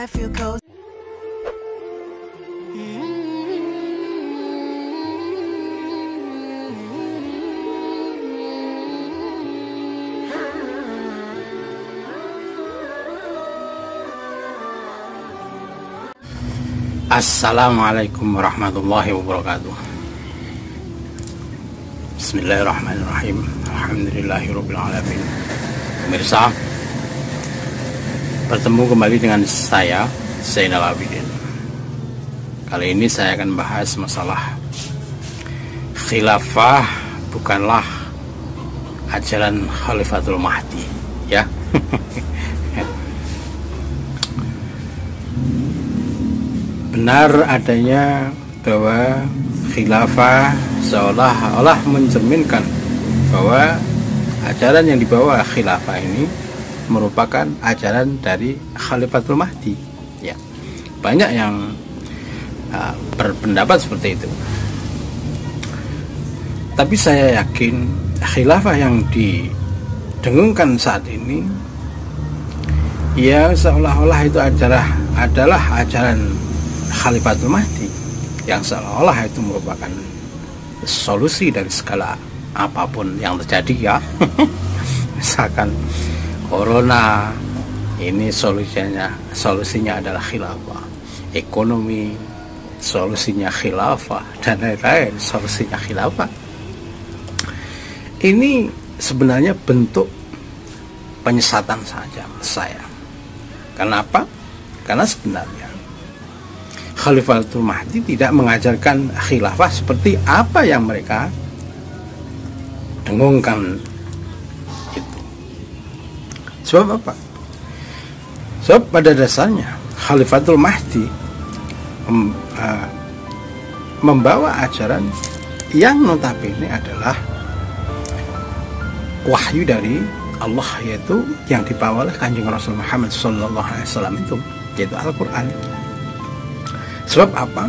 I feel cozy. Assalamualaikum warahmatullahi wabarakatuh. Bismillahirrahmanirrahim. Alhamdulillahirabbil alamin. Pemirsa, bertemu kembali dengan saya Zainal Abidin. Kali ini saya akan bahas masalah khilafah bukanlah ajaran Khalifatul Mahdi, ya. Benar adanya bahwa khilafah seolah-olah mencerminkan bahwa ajaran yang dibawa khilafah ini merupakan ajaran dari Khalifatul Mahdi, ya. Banyak yang berpendapat seperti itu. Tapi saya yakin khilafah yang didengungkan saat ini ya seolah-olah itu adalah ajaran Khalifatul Mahdi yang seolah-olah itu merupakan solusi dari segala apapun yang terjadi, ya. Misalkan corona, ini solusinya adalah khilafah. Ekonomi, solusinya khilafah, dan lain-lain solusinya khilafah. Ini sebenarnya bentuk penyesatan saja menurut saya. Kenapa? Karena sebenarnya Khalifatul Mahdi tidak mengajarkan khilafah seperti apa yang mereka dengungkan itu. Sebab apa? Sebab pada dasarnya Khalifatul Mahdi membawa ajaran yang notabene adalah wahyu dari Allah, yaitu yang dibawa oleh Kanjeng Rasul Muhammad SAW itu, yaitu Al-Quran. Sebab apa?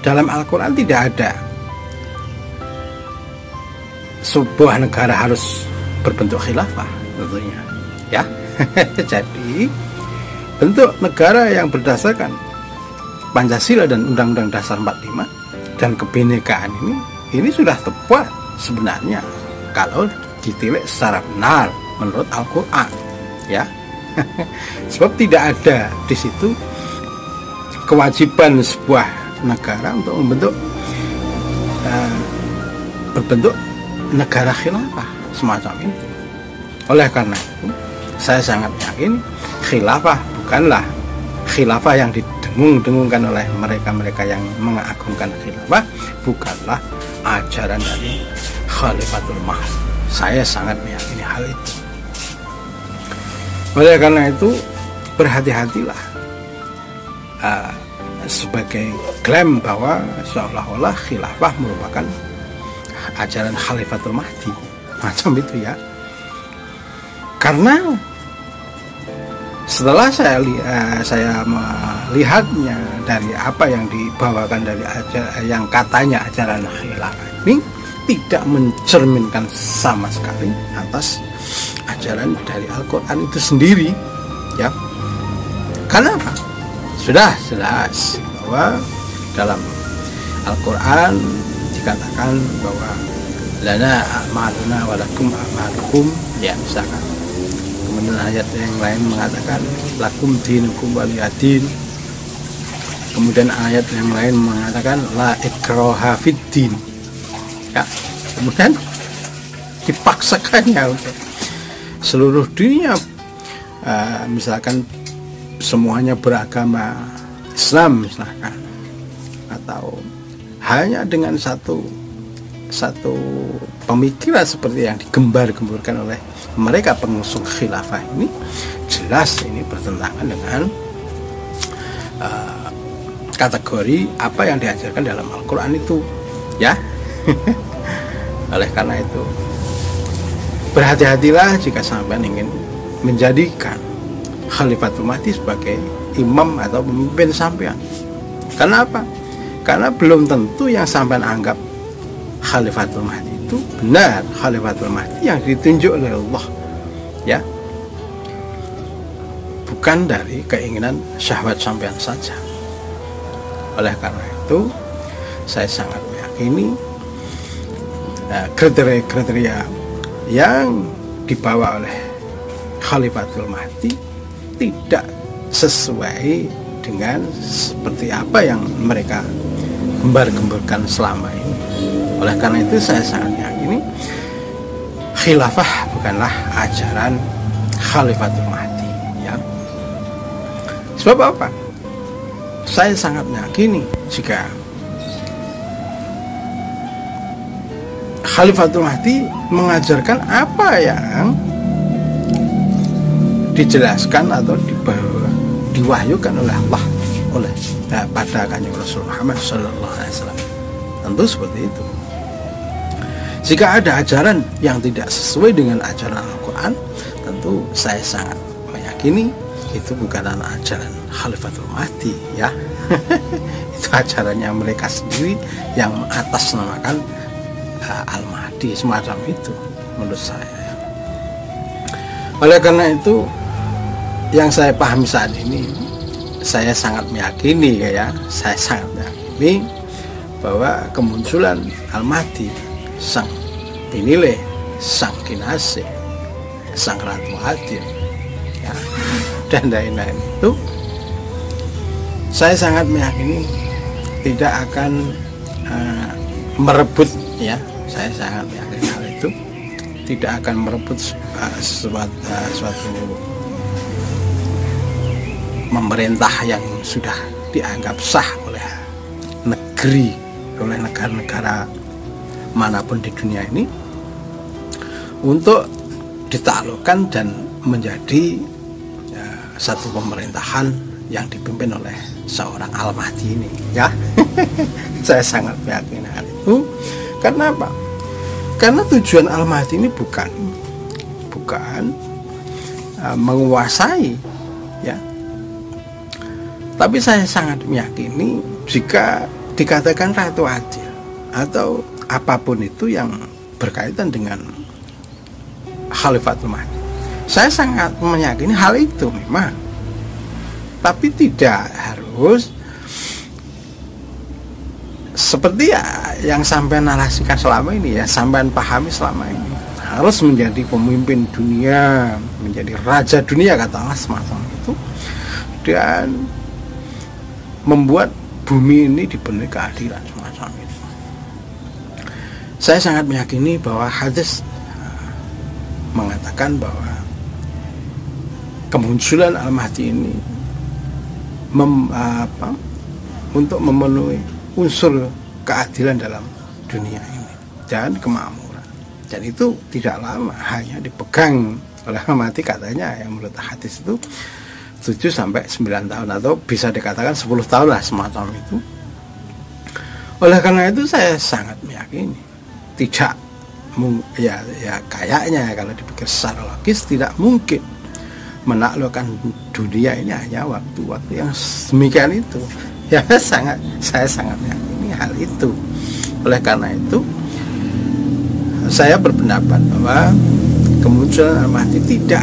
Dalam Al-Quran tidak ada sebuah negara harus berbentuk khilafah, tentunya, ya. Jadi bentuk negara yang berdasarkan Pancasila dan Undang-Undang Dasar 45 dan kebinekaan ini sudah tepat sebenarnya kalau ditilik secara benar menurut Al-Quran, ya. Sebab tidak ada di situ kewajiban sebuah negara untuk berbentuk negara khilafah semacam itu. Oleh karena itu, saya sangat yakin khilafah bukanlah khilafah yang didengung-dengungkan oleh mereka-mereka yang mengagungkan khilafah, bukanlah ajaran dari Khalifatul Mahdi. Saya sangat meyakini hal itu. Oleh karena itu, berhati-hatilah sebagai klaim bahwa seolah-olah khilafah merupakan ajaran Khalifatul Mahdi, macam itu, ya. Karena setelah saya melihatnya dari apa yang dibawakan dari yang katanya ajaran khilafah ini tidak mencerminkan sama sekali atas ajaran dari Al-Quran itu sendiri, ya. Karena apa? Sudah jelas bahwa dalam Al-Quran dikatakan bahwa lana a'maluna walakum a'malukum, ya, misalkan. Kemudian ayat yang lain mengatakan lakum dinukum waliyadin. Kemudian ayat yang lain mengatakan la ikraha fid din, ya. Kemudian dipaksakannya untuk seluruh dunia, misalkan semuanya beragama Islam misalkan, atau hanya dengan satu pemikiran seperti yang digembar-gemburkan oleh mereka pengusung khilafah ini, jelas ini bertentangan dengan kategori apa yang diajarkan dalam Al-Quran itu, ya. Oleh karena itu, berhati-hatilah jika sampean ingin menjadikan Khalifatul Mahdi sebagai imam atau pemimpin sampean. Karena apa? Karena belum tentu yang sampean anggap Khalifatul Mahdi itu benar Khalifatul Mahdi yang ditunjuk oleh Allah, ya. bukan dari keinginan syahwat sampean saja. Oleh karena itu saya sangat meyakini kriteria yang dibawa oleh Khalifatul Mahdi tidak sesuai dengan seperti apa yang mereka gembar-gemburkan selama ini. Oleh karena itu saya sangat meyakini khilafah bukanlah ajaran Khalifatul Mahdi, ya. Sebab apa? Saya sangat meyakini jika Khalifatul Mahdi mengajarkan apa yang dijelaskan atau diwahyukan oleh Allah pada Kanjeng Rasul Muhammad Sallallahu Alaihi Wasallam. Tentu seperti itu. Jika ada ajaran yang tidak sesuai dengan ajaran Al-Quran, tentu saya sangat meyakini itu bukan ajaran Khalifatul Mahdi, ya. Itu ajarannya mereka sendiri yang mengatasnamakan Al-Mahdi, semacam itu menurut saya, ya. Oleh karena itu yang saya pahami saat ini, saya sangat meyakini, ya, saya sangat meyakini bahwa kemunculan Al-Mahdi, sang pinilih, sang kinasih, sang ratu adil, ya, dan lain-lain itu, saya sangat meyakini tidak akan merebut, ya, saya sangat meyakini hal itu tidak akan merebut suatu pemerintah yang sudah dianggap sah oleh negeri, oleh negara-negara manapun di dunia ini untuk ditaklukkan dan menjadi satu pemerintahan yang dipimpin oleh seorang Al-Mahdi ini, ya. Saya sangat meyakini hal itu. Karena apa? Karena tujuan Al-Mahdi ini bukan menguasai, ya. Tapi saya sangat meyakini jika dikatakan ratu adil atau apapun itu yang berkaitan dengan Khalifatul Mahdi, saya sangat meyakini hal itu memang, tapi tidak harus seperti yang sampai narasikan selama ini, ya, sampai pahami selama ini, harus menjadi pemimpin dunia, menjadi raja dunia, katakanlah semacam itu, dan membuat bumi ini dipenuhi keadilan, semacam itu. Saya sangat meyakini bahwa hadis mengatakan bahwa kemunculan Al-Mahdi ini untuk memenuhi unsur keadilan dalam dunia ini dan kemakmuran, dan itu tidak lama, hanya dipegang oleh Al-Mahdi katanya, yang menurut hadis itu 7-9 tahun, atau bisa dikatakan 10 tahun lah, semacam itu. Oleh karena itu saya sangat meyakini tidak kayaknya kalau dipikir secara logis tidak mungkin menaklukkan dunia ini hanya waktu-waktu yang demikian itu, ya. Saya sangat meyakini hal itu. Oleh karena itu saya berpendapat bahwa kemunculan Al-Mahdi tidak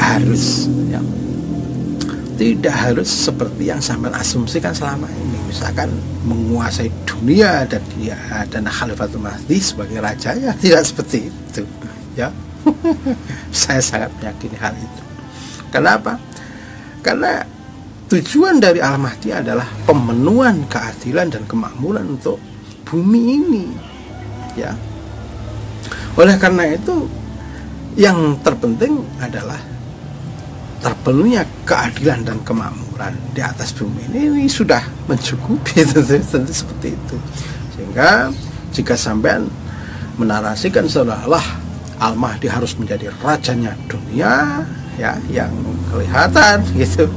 harus seperti yang sampai asumsikan selama ini, misalkan menguasai dunia dan Khalifatul Mahdi sebagai raja, ya, tidak seperti itu, ya. Saya sangat meyakini hal itu. Kenapa? Karena tujuan dari Al-Mahdi adalah pemenuhan keadilan dan kemakmuran untuk bumi ini, ya. Oleh karena itu yang terpenting adalah terpenuhnya keadilan dan kemakmuran di atas bumi ini sudah mencukupi, tentu seperti itu. Sehingga jika sampean menarasikan seolah-olah Al-Mahdi harus menjadi rajanya dunia, ya, yang kelihatan gitu,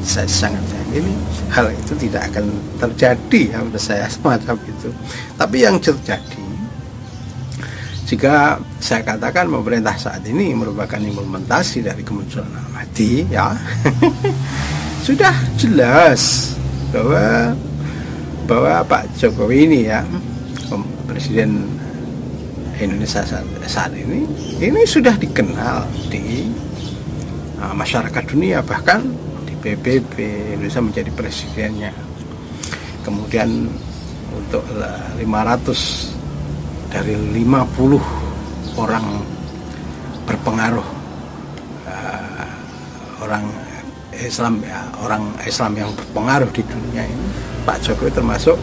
saya sangat yakin hal itu tidak akan terjadi, ya, menurut saya, semacam itu. Tapi yang terjadi jika saya katakan pemerintah saat ini merupakan implementasi dari kemunculan Al-Mahdi, ya, sudah jelas bahwa Pak Jokowi ini, ya, Presiden Indonesia saat ini sudah dikenal di masyarakat dunia, bahkan PBB, Indonesia menjadi presidennya. Kemudian untuk 500 dari 50 orang berpengaruh, orang Islam yang berpengaruh di dunia ini, Pak Jokowi termasuk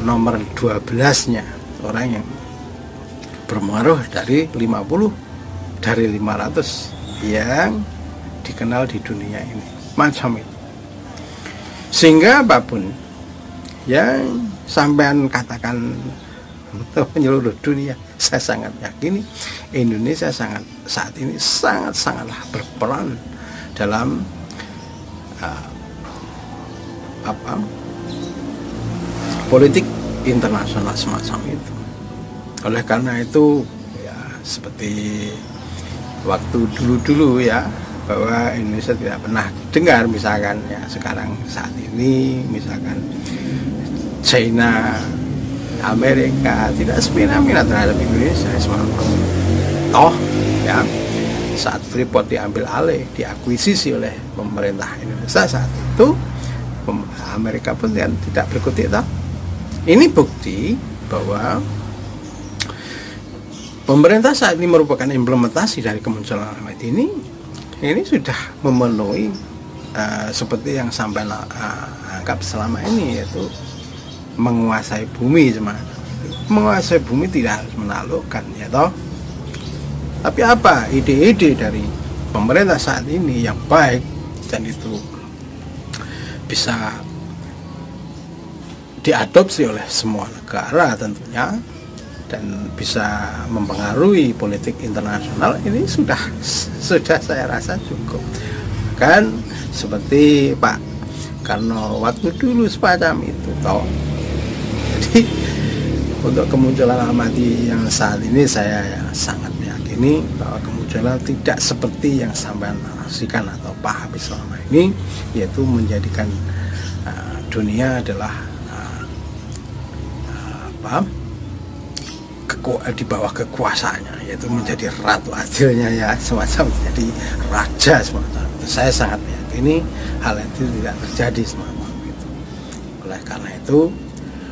nomor 12-nya orang yang berpengaruh dari 50 dari 500 yang dikenal di dunia ini, macam itu. Sehingga apapun yang sampean katakan untuk menyeluruh dunia, saya sangat yakini Indonesia saat ini sangatlah berperan dalam politik internasional semacam itu. Oleh karena itu ya, seperti waktu dulu ya, bahwa Indonesia tidak pernah dengar, misalkan ya sekarang saat ini misalkan China, Amerika tidak seminat terhadap Indonesia semacam toh ya, saat Freeport diambil alih, diakuisisi oleh pemerintah Indonesia saat itu, Amerika pun tidak berkutik toh. Ini bukti bahwa pemerintah saat ini merupakan implementasi dari kemunculan alamat ini sudah memenuhi seperti yang sampai anggap selama ini, yaitu menguasai bumi. Menguasai bumi tidak harus menaklukkan, ya toh. Tapi apa ide-ide dari pemerintah saat ini yang baik dan itu bisa diadopsi oleh semua negara tentunya, dan bisa mempengaruhi politik internasional, ini sudah saya rasa cukup. Kan seperti Pak Karno waktu dulu semacam itu toh. Jadi untuk kemunculan Ahmadi yang saat ini, saya sangat meyakini bahwa kemunculan tidak seperti yang sampai narasikan atau pahami selama ini, yaitu menjadikan dunia adalah di bawah kekuasaannya, yaitu menjadi ratu adilnya ya, semacam menjadi raja semacam itu. Saya sangat meyakini hal itu tidak terjadi semacam itu. Oleh karena itu,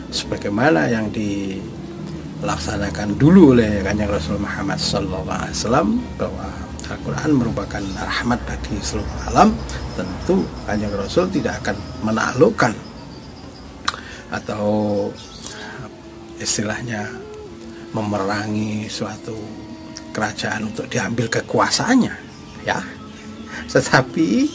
sebagaimana yang dilaksanakan dulu oleh Kanjeng Rasul Muhammad SAW, bahwa Al-Quran merupakan rahmat bagi seluruh alam, tentu Kanjeng Rasul tidak akan menaklukkan atau istilahnya memerangi suatu kerajaan untuk diambil kekuasaannya ya. Tetapi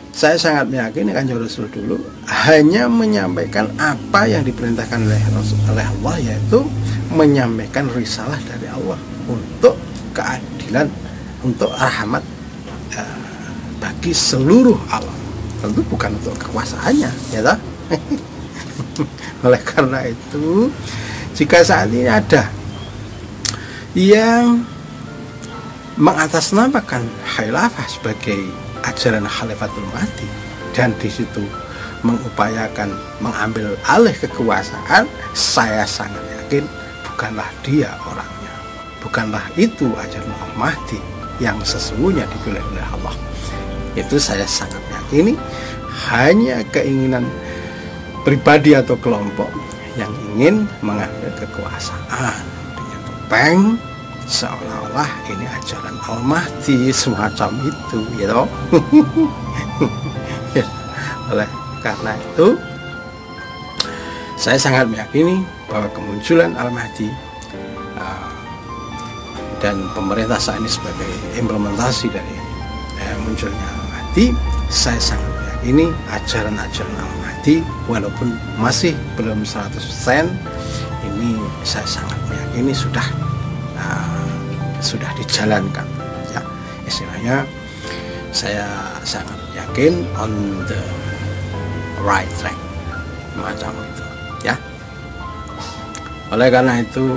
saya sangat meyakini Kanjeng Rasul dulu hanya menyampaikan apa yang diperintahkan oleh Allah, yaitu menyampaikan risalah dari Allah untuk keadilan, untuk rahmat bagi seluruh alam, tentu bukan untuk kekuasaannya ya toh. Oleh karena itu, jika saat ini ada yang mengatasnamakan khilafah sebagai ajaran Khalifatul Mahdi dan di situ mengupayakan mengambil alih kekuasaan, saya sangat yakin bukanlah dia orangnya, bukanlah itu ajaran Al-Mahdi yang sesungguhnya dipilih oleh Allah. Itu saya sangat yakini hanya keinginan pribadi atau kelompok yang ingin mengambil kekuasaan dengan topeng seolah-olah ini ajaran Al-Mahdi semacam itu gitu. Oleh karena itu, saya sangat meyakini bahwa kemunculan Al-Mahdi dan pemerintah saat ini sebagai implementasi dari munculnya Al-Mahdi, saya sangat meyakini ajaran-ajaran Al-Mahdi walaupun masih belum 100%, ini saya sangat meyakini sudah dijalankan ya, istilahnya saya sangat yakin on the right track macam itu ya. Oleh karena itu,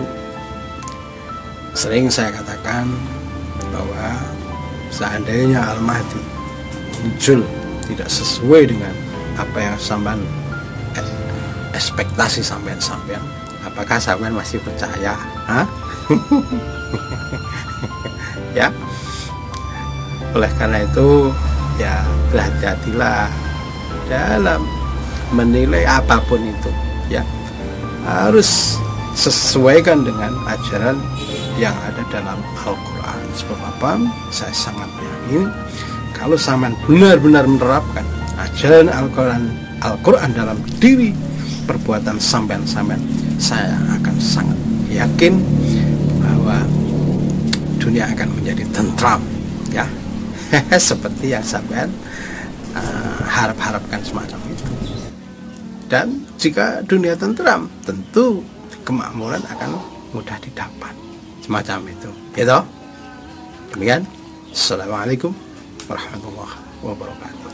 sering saya katakan bahwa seandainya Al-Mahdi muncul tidak sesuai dengan apa yang sampean ekspektasi sampean, apakah sampean masih percaya? Ya. Oleh karena itu, ya berhati-hatilah dalam menilai apapun itu, ya harus sesuaikan dengan ajaran yang ada dalam Al-Quran. Sebab apa? Saya sangat yakin kalau sampean benar-benar menerapkan ajaran Al-Quran dalam diri perbuatan sampean, saya akan sangat yakin bahwa dunia akan menjadi tentram, ya. Seperti yang sampean harapkan semacam itu. Dan jika dunia tentram, tentu kemakmuran akan mudah didapat, semacam itu, gitu. Demikian. Assalamualaikum warahmatullahi wabarakatuh.